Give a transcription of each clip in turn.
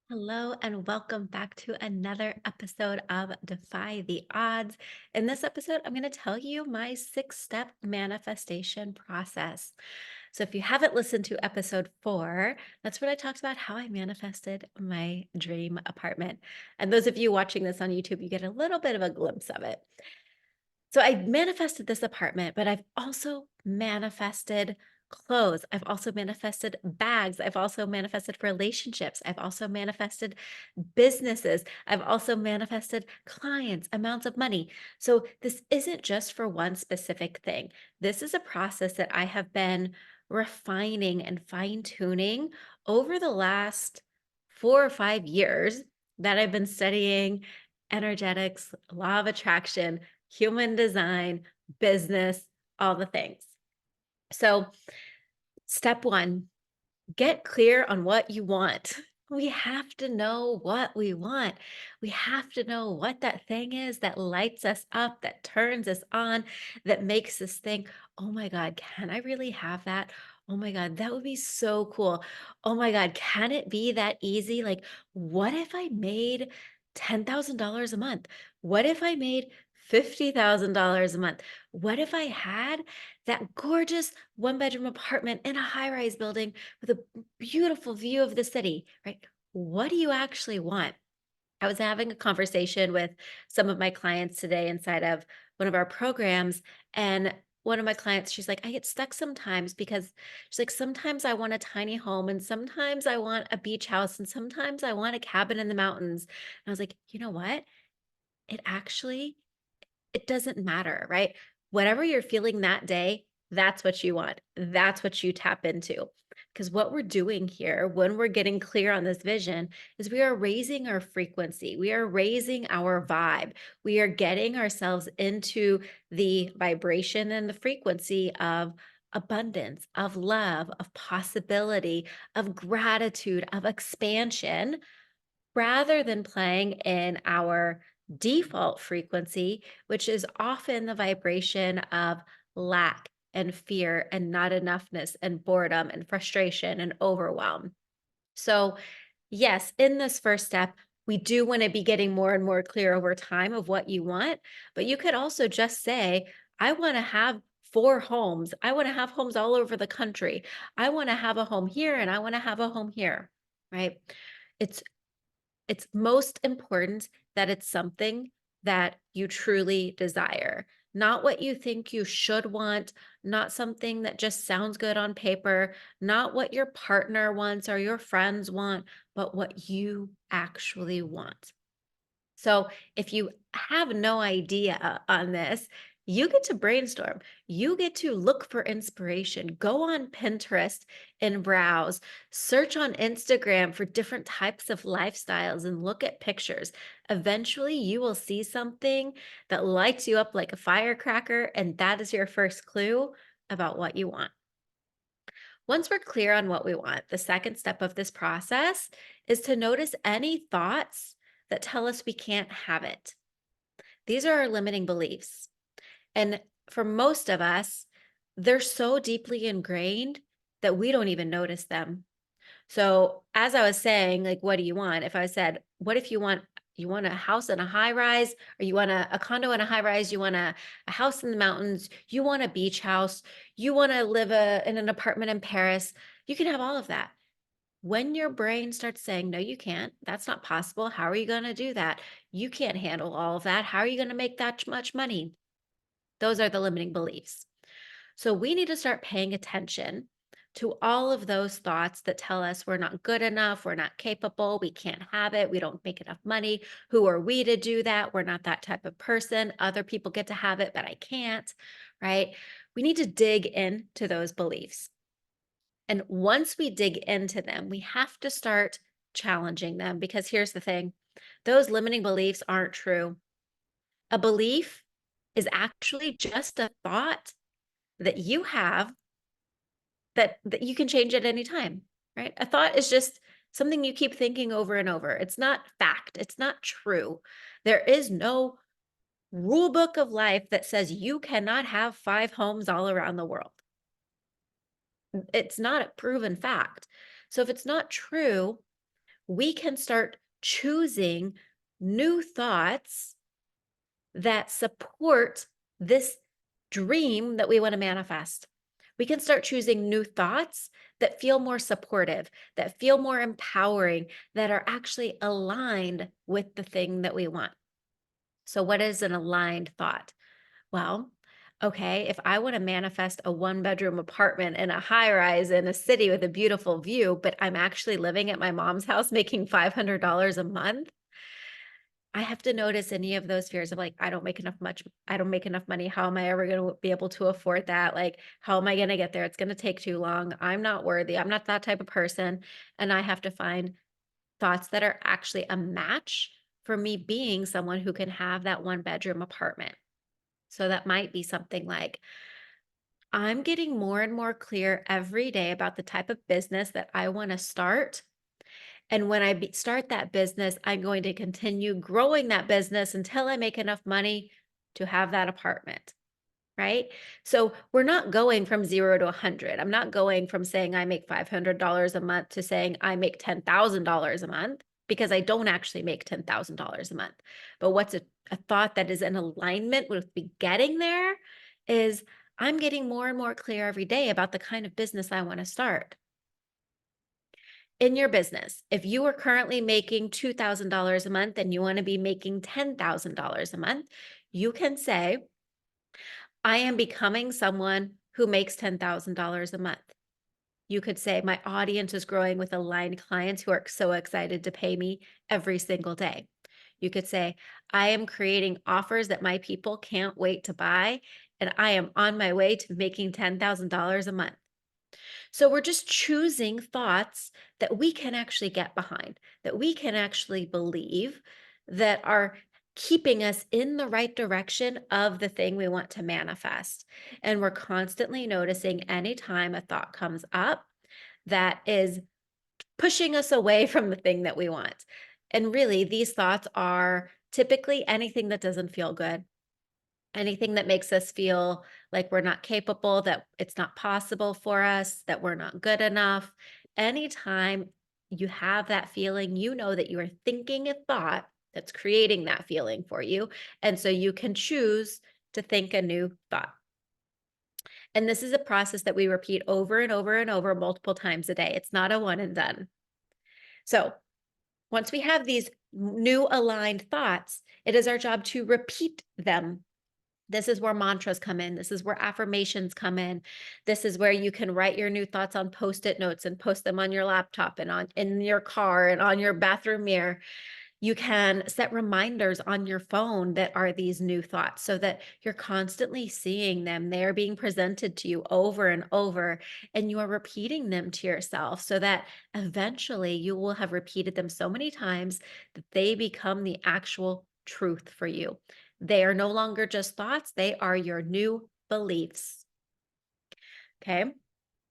Hello, and welcome back to another episode of Defy the Odds. In this episode, I'm going to tell you my 6 step manifestation process. So, if you haven't listened to episode 4, that's when I talked about how I manifested my dream apartment. And those of you watching this on YouTube, you get a little bit of a glimpse of it. So I manifested this apartment, but I've also manifested clothes. I've also manifested bags. I've also manifested relationships. I've also manifested businesses. I've also manifested clients, amounts of money. So this isn't just for one specific thing. This is a process that I have been refining and fine tuning over the last 4 or 5 years that I've been studying energetics, law of attraction, human design, business, all the things. So, step one, get clear on what you want. We have to know what we want. We have to know what that thing is that lights us up, that turns us on, that makes us think, oh my God, can I really have that? Oh my God, that would be so cool. Oh my God, can it be that easy? Like, what if I made $10,000 a month? What if I made $50,000 a month? What if I had that gorgeous 1 bedroom apartment in a high rise building with a beautiful view of the city, right? What do you actually want? I was having a conversation with some of my clients today inside of one of our programs. And one of my clients, she's like, I get stuck sometimes because she's like, sometimes I want a tiny home and sometimes I want a beach house and sometimes I want a cabin in the mountains. And I was like, you know what? It actually it doesn't matter, right? Whatever you're feeling that day, that's what you want. That's what you tap into. Because what we're doing here when we're getting clear on this vision is we are raising our frequency. We are raising our vibe. We are getting ourselves into the vibration and the frequency of abundance, of love, of possibility, of gratitude, of expansion rather than playing in our default frequency, which is often the vibration of lack and fear and not enoughness and boredom and frustration and overwhelm. So, yes, in this first step, we do want to be getting more and more clear over time of what you want, but you could also just say, I want to have 4 homes. I want to have homes all over the country. I want to have a home here and I want to have a home here, right? It's it's most important that it's something that you truly desire, not what you think you should want, not something that just sounds good on paper, not what your partner wants or your friends want, but what you actually want. So if you have no idea on this, you get to brainstorm. You get to look for inspiration. Go on Pinterest and browse. Search on Instagram for different types of lifestyles and look at pictures. Eventually, you will see something that lights you up like a firecracker, and that is your first clue about what you want. Once we're clear on what we want, the second step of this process is to notice any thoughts that tell us we can't have it. These are our limiting beliefs. And for most of us, they're so deeply ingrained that we don't even notice them. So, as I was saying, like, what do you want? If I said, what if you want a house in a high rise, or you want a condo in a high rise, you want a house in the mountains, you want a beach house, you want to live in an apartment in Paris, you can have all of that. When your brain starts saying, no, you can't, that's not possible. How are you going to do that? You can't handle all of that. How are you going to make that much money? Those are the limiting beliefs. So we need to start paying attention to all of those thoughts that tell us we're not good enough, we're not capable, we can't have it, we don't make enough money. Who are we to do that? We're not that type of person. Other people get to have it, but I can't, right? We need to dig into those beliefs. And once we dig into them, we have to start challenging them because here's the thing, those limiting beliefs aren't true. A belief is actually just a thought that you have that you can change at any time, right? A thought is just something you keep thinking over and over. It's not fact, it's not true. There is no rule book of life that says you cannot have 5 homes all around the world. It's not a proven fact. So if it's not true, we can start choosing new thoughts that support this dream that we want to manifest. We can start choosing new thoughts that feel more supportive, that feel more empowering, that are actually aligned with the thing that we want. So, what is an aligned thought? Well, okay, if I want to manifest a one-bedroom apartment in a high rise in a city with a beautiful view, but I'm actually living at my mom's house making $500 a month, I have to notice any of those fears of like, I don't make enough money. How am I ever going to be able to afford that? Like, how am I going to get there? It's going to take too long. I'm not worthy. I'm not that type of person. And I have to find thoughts that are actually a match for me being someone who can have that one bedroom apartment. So that might be something like, I'm getting more and more clear every day about the type of business that I want to start. And when start that business, I'm going to continue growing that business until I make enough money to have that apartment. Right. So we're not going from 0 to 100. I'm not going from saying I make $500 a month to saying I make $10,000 a month, because I don't actually make $10,000 a month. But what's a thought that is in alignment with me getting there is, I'm getting more and more clear every day about the kind of business I want to start. In your business, if you are currently making $2,000 a month and you want to be making $10,000 a month, you can say, I am becoming someone who makes $10,000 a month. You could say, my audience is growing with aligned clients who are so excited to pay me every single day. You could say, I am creating offers that my people can't wait to buy, and I am on my way to making $10,000 a month. So we're just choosing thoughts that we can actually get behind, that we can actually believe, that are keeping us in the right direction of the thing we want to manifest. And we're constantly noticing anytime a thought comes up that is pushing us away from the thing that we want. And really, these thoughts are typically anything that doesn't feel good. Anything that makes us feel like we're not capable, that it's not possible for us, that we're not good enough. Anytime you have that feeling, you know that you are thinking a thought that's creating that feeling for you. And so you can choose to think a new thought. And this is a process that we repeat over and over and over multiple times a day. It's not a one and done. So once we have these new aligned thoughts, it is our job to repeat them. This is where mantras come in. This is where affirmations come in. This is where you can write your new thoughts on post-it notes and post them on your laptop and on in your car and on your bathroom mirror. You can set reminders on your phone that are these new thoughts so that you're constantly seeing them. They're being presented to you over and over, and you are repeating them to yourself so that eventually you will have repeated them so many times that they become the actual truth for you. They are no longer just thoughts, they are your new beliefs. Okay.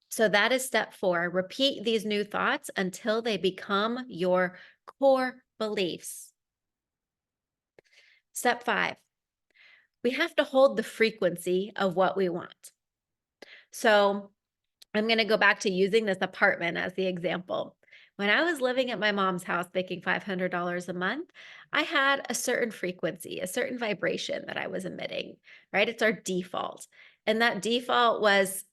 So that is step 4. Repeat these new thoughts until they become your core beliefs. Step 5, we have to hold the frequency of what we want. So I'm going to go back to using this apartment as the example. When I was living at my mom's house making $500 a month, I had a certain frequency, a certain vibration that I was emitting, right? It's our default. And that default was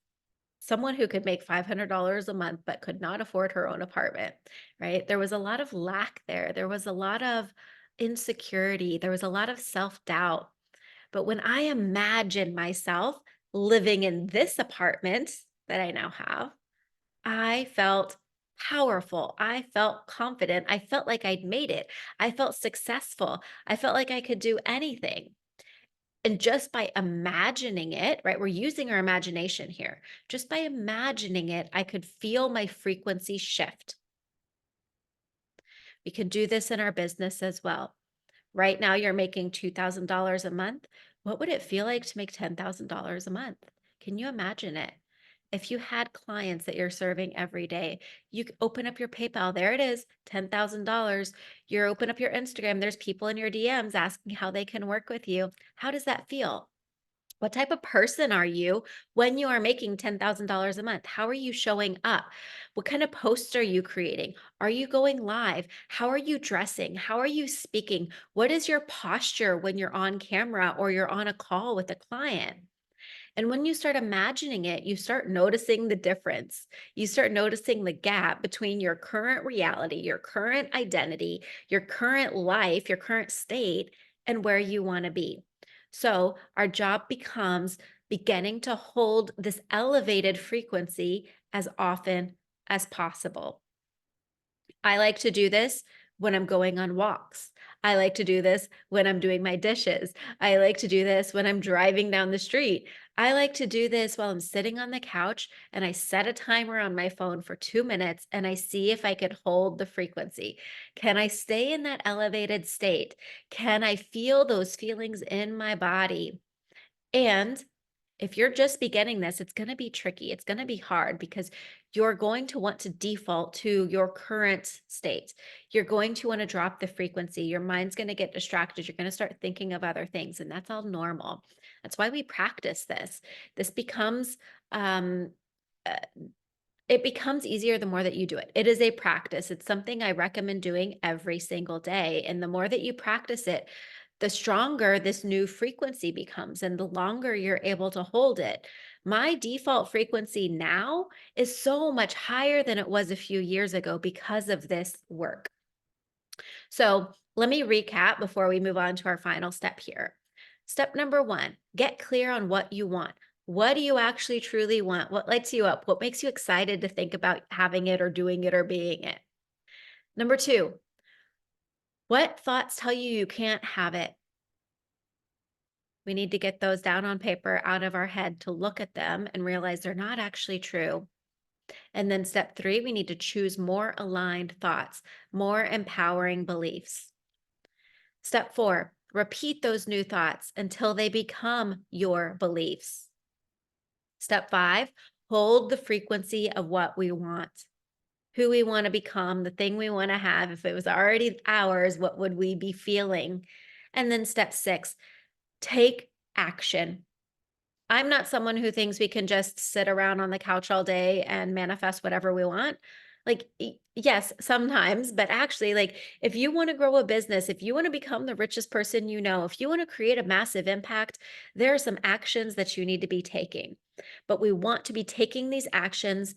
someone who could make $500 a month but could not afford her own apartment, right? There was a lot of lack there. There was a lot of insecurity. There was a lot of self doubt. But when I imagine myself living in this apartment that I now have, I felt powerful. I felt confident. I felt like I'd made it. I felt successful. I felt like I could do anything. And just by imagining it, right? We're using our imagination here. Just by imagining it, I could feel my frequency shift. We can do this in our business as well. Right now, you're making $2,000 a month. What would it feel like to make $10,000 a month? Can you imagine it? If you had clients that you're serving every day, you open up your PayPal, there it is, $10,000. You open up your Instagram, there's people in your DMs asking how they can work with you. How does that feel? What type of person are you when you are making $10,000 a month? How are you showing up? What kind of posts are you creating? Are you going live? How are you dressing? How are you speaking? What is your posture when you're on camera or you're on a call with a client? And when you start imagining it, you start noticing the difference. You start noticing the gap between your current reality, your current identity, your current life, your current state, and where you want to be. So, our job becomes beginning to hold this elevated frequency as often as possible. I like to do this when I'm going on walks. I like to do this when I'm doing my dishes. I like to do this when I'm driving down the street. I like to do this while I'm sitting on the couch and I set a timer on my phone for 2 minutes and I see if I could hold the frequency. Can I stay in that elevated state? Can I feel those feelings in my body? And if you're just beginning this, it's going to be tricky. It's going to be hard because you're going to want to default to your current state. You're going to want to drop the frequency. Your mind's going to get distracted. You're going to start thinking of other things, and that's all normal. That's why we practice this. This becomes um, uh, it becomes easier the more that you do it. It is a practice. It's something I recommend doing every single day. And the more that you practice it, the stronger this new frequency becomes and the longer you're able to hold it. My default frequency now is so much higher than it was a few years ago because of this work. So let me recap before we move on to our final step here. Step number one, get clear on what you want. What do you actually truly want? What lights you up? What makes you excited to think about having it or doing it or being it? Number two, what thoughts tell you you can't have it? We need to get those down on paper out of our head to look at them and realize they're not actually true. And then step three, we need to choose more aligned thoughts, more empowering beliefs. Step four, repeat those new thoughts until they become your beliefs. Step five, hold the frequency of what we want, who we want to become, the thing we want to have. If it was already ours, what would we be feeling? And then step six, take action. I'm not someone who thinks we can just sit around on the couch all day and manifest whatever we want. Like, yes, sometimes, but actually, like, if you want to grow a business, if you want to become the richest person you know, if you want to create a massive impact, there are some actions that you need to be taking. But we want to be taking these actions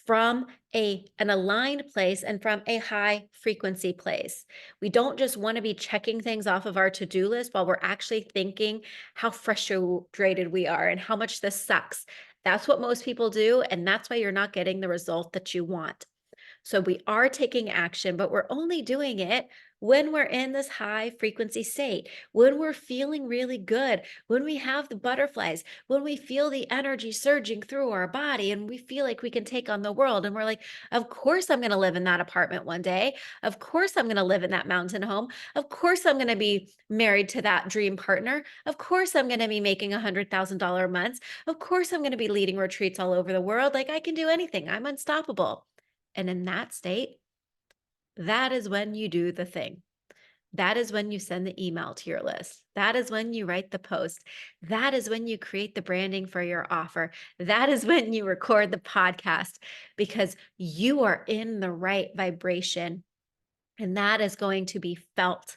from an aligned place and from a high frequency place. We don't just want to be checking things off of our to-do list while we're actually thinking how frustrated we are and how much this sucks. That's what most people do, and that's why you're not getting the result that you want. So we are taking action, but we're only doing it when we're in this high frequency state, when we're feeling really good, when we have the butterflies, when we feel the energy surging through our body and we feel like we can take on the world. And we're like, of course, I'm going to live in that apartment one day. Of course, I'm going to live in that mountain home. Of course, I'm going to be married to that dream partner. Of course, I'm going to be making $100,000 months. Of course, I'm going to be leading retreats all over the world. Like I can do anything. I'm unstoppable. And in that state, that is when you do the thing. That is when you send the email to your list. That is when you write the post. That is when you create the branding for your offer. That is when you record the podcast because you are in the right vibration and that is going to be felt.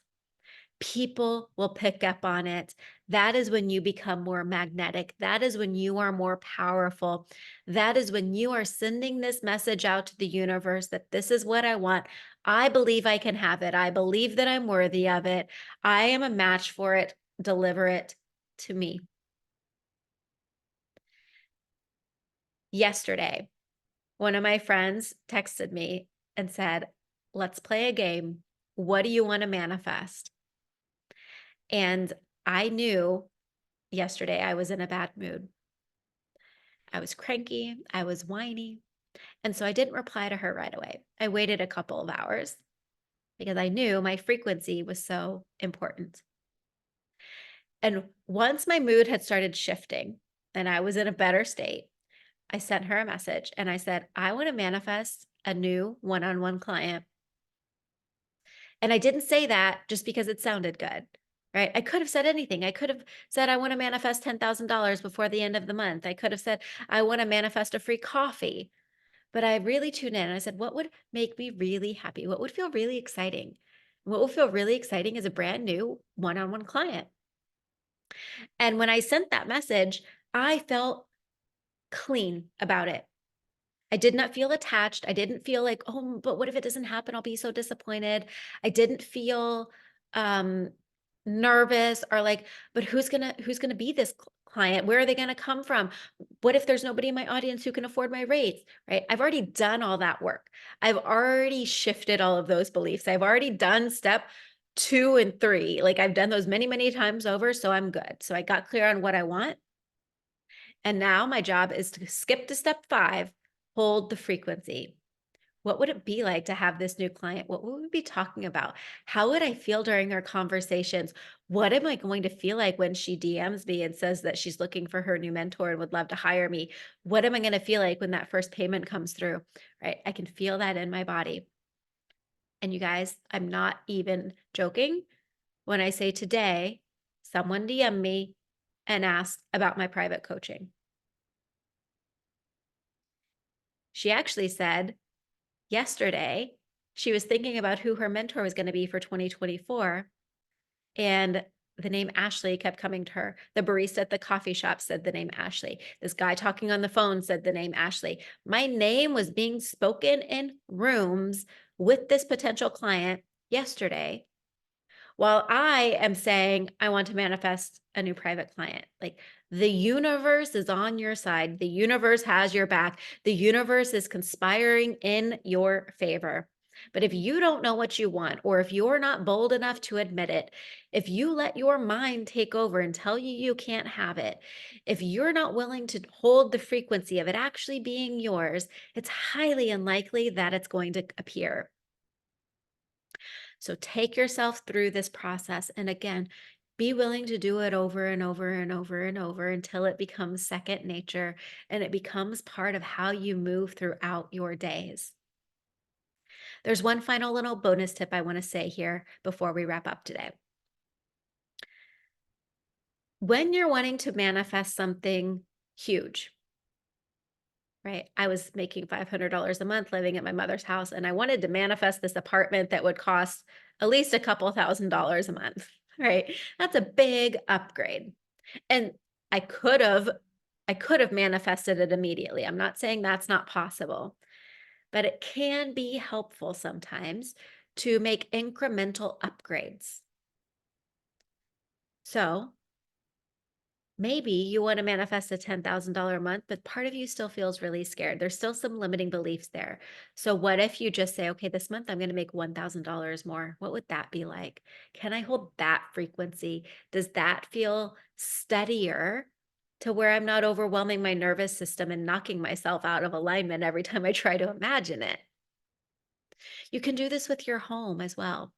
People will pick up on it. That is when you become more magnetic. That is when you are more powerful. That is when you are sending this message out to the universe that this is what I want. I believe I can have it. I believe that I'm worthy of it. I am a match for it. Deliver it to me. Yesterday, one of my friends texted me and said, let's play a game. What do you want to manifest? And I knew yesterday I was in a bad mood. I was cranky, I was whiny, and so I didn't reply to her right away. I waited a couple of hours because I knew my frequency was so important. And once my mood had started shifting and I was in a better state, I sent her a message and I said, I want to manifest a new one-on-one client. And I didn't say that just because it sounded good, right? I could have said anything. I could have said, I want to manifest $10,000 before the end of the month. I could have said, I want to manifest a free coffee. But I really tuned in and I said, what would make me really happy? What would feel really exciting? What will feel really exciting is a brand new one on one client. And when I sent that message, I felt clean about it. I did not feel attached. I didn't feel like, oh, but what if it doesn't happen? I'll be so disappointed. I didn't feel um nervous or like, but who's gonna be this client? Where are they gonna come from? What if there's nobody in my audience who can afford my rates? Right? I've already done all that work. I've already shifted all of those beliefs. I've already done step 2 and 3. Like I've done those many, many times over. So I'm good. So I got clear on what I want. And now my job is to skip to step 5, hold the frequency. What would it be like to have this new client? What would we be talking about? How would I feel during our conversations? What am I going to feel like when she DMs me and says that she's looking for her new mentor and would love to hire me? What am I going to feel like when that first payment comes through? Right? I can feel that in my body. And you guys, I'm not even joking when I say today, someone DM'd me and asked about my private coaching. She actually said yesterday she was thinking about who her mentor was going to be for 2024. And the name Ashley kept coming to her. The barista at the coffee shop said the name Ashley. This guy talking on the phone said the name Ashley. My name was being spoken in rooms with this potential client yesterday, while I am saying, I want to manifest a new private client. Like the universe is on your side. The universe has your back. The universe is conspiring in your favor. But if you don't know what you want, or if you're not bold enough to admit it, if you let your mind take over and tell you you can't have it, if you're not willing to hold the frequency of it actually being yours, it's highly unlikely that it's going to appear. So take yourself through this process. And again, be willing to do it over and over and over and over until it becomes second nature and it becomes part of how you move throughout your days. There's one final little bonus tip I want to say here before we wrap up today. When you're wanting to manifest something huge, right? I was making $500 a month living at my mother's house, and I wanted to manifest this apartment that would cost at least a couple $1,000s a month, right? That's a big upgrade. And I could have I could have manifested it immediately. I'm not saying that's not possible, but it can be helpful sometimes to make incremental upgrades. So, maybe you want to manifest a $10,000 a month, but part of you still feels really scared. There's still some limiting beliefs there. So, what if you just say, okay, this month I'm going to make $1,000 more? What would that be like? Can I hold that frequency? Does that feel steadier to where I'm not overwhelming my nervous system and knocking myself out of alignment every time I try to imagine it? You can do this with your home as well.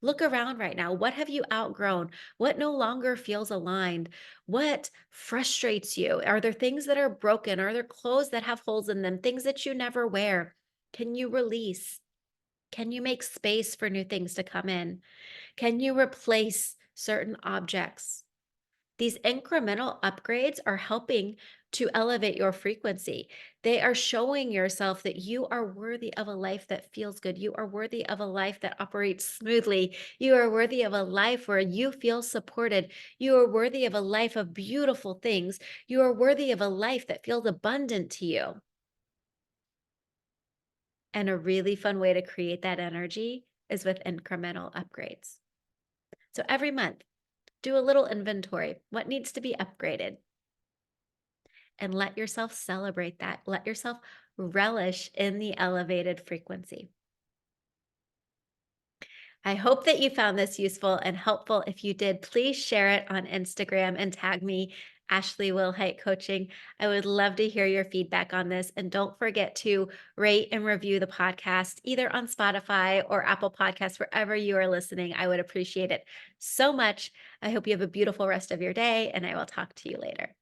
Look around right now. What have you outgrown? What no longer feels aligned? What frustrates you? Are there things that are broken? Are there clothes that have holes in them? Things that you never wear? Can you release? Can you make space for new things to come in? Can you replace certain objects? These incremental upgrades are helping to elevate your frequency. They are showing yourself that you are worthy of a life that feels good. You are worthy of a life that operates smoothly. You are worthy of a life where you feel supported. You are worthy of a life of beautiful things. You are worthy of a life that feels abundant to you. And a really fun way to create that energy is with incremental upgrades. So every month, do a little inventory. What needs to be upgraded? And let yourself celebrate that. Let yourself relish in the elevated frequency. I hope that you found this useful and helpful. If you did, please share it on Instagram and tag me, Ashley Wilhite Coaching. I would love to hear your feedback on this. And don't forget to rate and review the podcast either on Spotify or Apple Podcasts, wherever you are listening. I would appreciate it so much. I hope you have a beautiful rest of your day, and I will talk to you later.